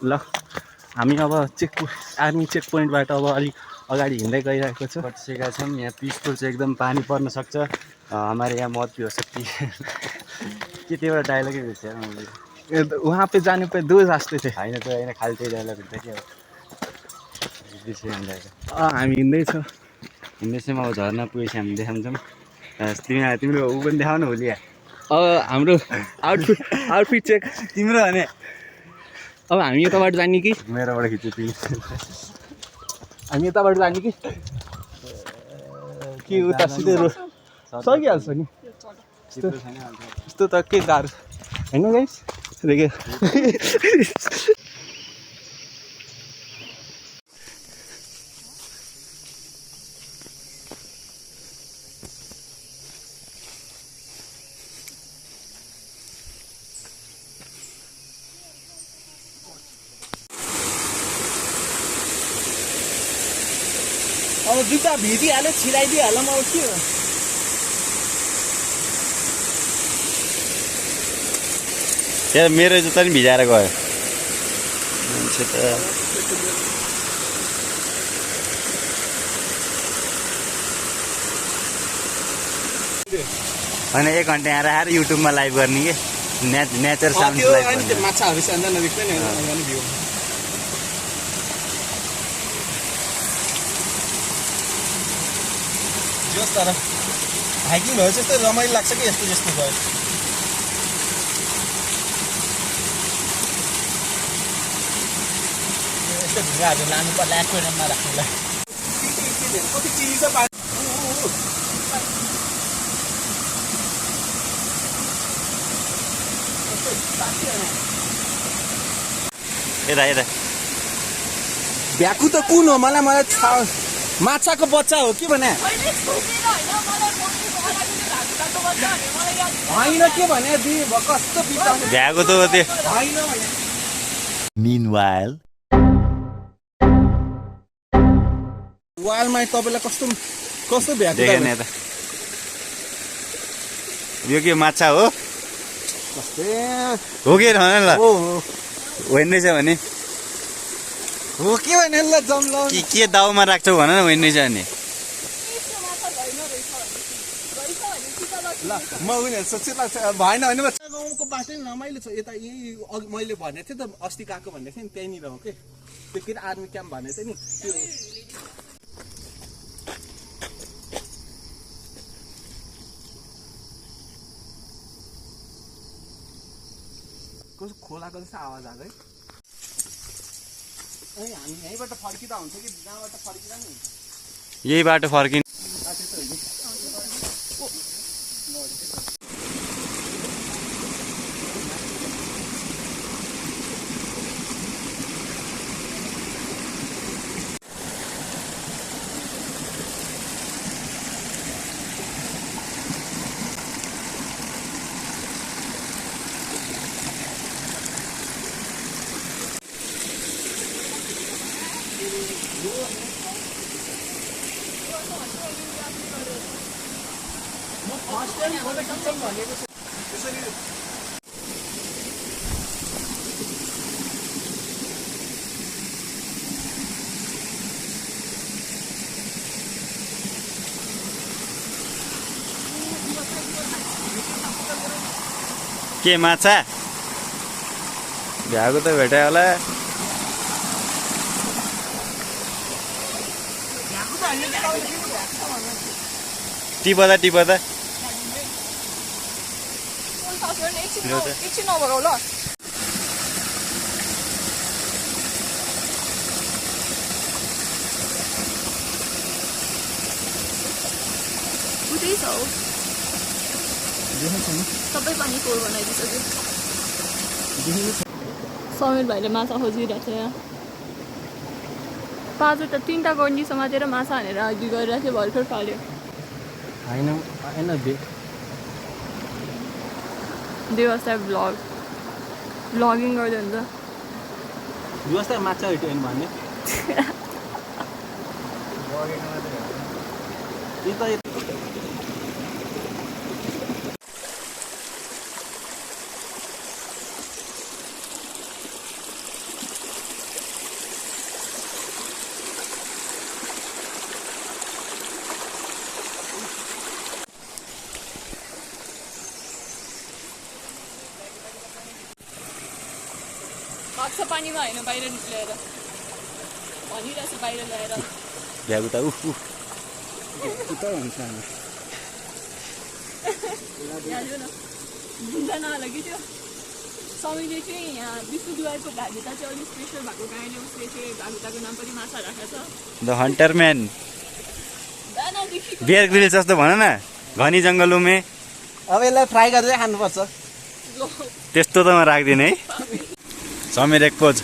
ल हामी अब आर्मी चेक पोइन्टबाट अब अलिक अगाडि हिँड्दै गइरहेको छु। बसिसकेका छौँ। यहाँ पिसफुल चाहिँ एकदम पानी पर्न सक्छ। हमारे यहाँ मौत भी हो सकती है। के त्यो एउटा डायलगै रहेछ वहाँ पे जाने पे दो रास्ते थे। होइन त होइन खालि त्यही डायलग हुन्छ क्या हामी हिँड्दैछौँ। हिँड्दैछौँ। अब झर्ना पुगेपछि हामी देखाउँछौँ। तिम्रो ऊ पनि देखाउनु होलिया। अब हाम्रो आउटफिट चेक तिम्रो भने अब हामी यताबाट जाने कि मेरोबाट खिच्यो तिमी। हामी यताबाट जाने कि उता सिधै सकिहाल्छ नि। यस्तो त के गाह्रो होइन गाइस। अब जुत्ता भिडिहाल्यो छिराइदिइहाल्यो म के हो। त्यहाँ मेरो जुत्ता नि भिजाएर गयो मान्छे त। होइन 1 घन्टा यहाँ आएर युट्युबमा लाइभ गर्ने कि नेचर साउन्ड लाइभ। माछाहरू सान्दा नदेख्दैन नि। तर हाइकिङ भयो जस्तो रमाइलो लाग्छ कि यस्तो जस्तो भयो। यस्तो ढुङ्गाहरू लानु पर्ला एक्वेरियममा राख्नुलाई। कति चिज छ पानी। यता भ्याकु त कुन हो? मलाई माछाको बच्चा हो कि भने होइन के भने कस्तो भ्याएको त त्यो। Meanwhile वालमा तपाईँलाई कस्तो भ्याकु देखेन यता। यो के माछा हो? हो कि ल होइन रहेछ भने हो के भने ल जम्ला के दाउमा राख्छौ भन न। होइन रहेछ भने ल म उनीहरू सोच्छु लाग्छ भएन भने गाउँको बाटो नि रमाइलो छ। यता यही मैले भनेको थिएँ त अस्ति गएको भनेको थिएँ नि त्यहीँनिर हो कि त्यो के आर्मी क्याम्प भनेको थिएँ नि त्यो। कस्तो खोलाको जस्तो आवाज आएको है। अनि हामी यहीँबाट फर्किँदा हुन्छ कि जहाँबाट फर्किँदा नि हुन्छ? यही बाटो फर्किनु। के माछा भ्याएको त भेटायो होला। टिपदा एकछिन नभगाउ ल। उतै छ हौ सबै पानी फोहोर बनाइदिइसक्यो। समीर भाइले माछा खोजिरहेको छ यहाँ। 5वटा 3टा गन्डी समातेर माछा हानेर अघि गरिरहेको थियो भर्खर फाल्यो। होइन व्यवस्था भ्लगिङ गर्दै हुन्छ। व्यवस्था माछा भेट्यो भने भाग्छ पानीमा होइन बाहिर निक्लेर भनिरहेछ बाहिर ल्याएर भ्यागु त उफ याद न बुझ्दा नहाला कि त्यो समयले चाहिँ यहाँ विष्णुद्वारको भागीता चाहिँ अलिक स्पेसल भएको कारणले उसले चाहिँ भागीताको नाम पनि माछा राखेको छ the hunter man Bear Grylls जस्तो भन न घनी जङ्गल उमे अब यसलाई फ्राई गरेर खानुपर्छ त्यस्तो त म राख्दिनँ है समीर एक पोज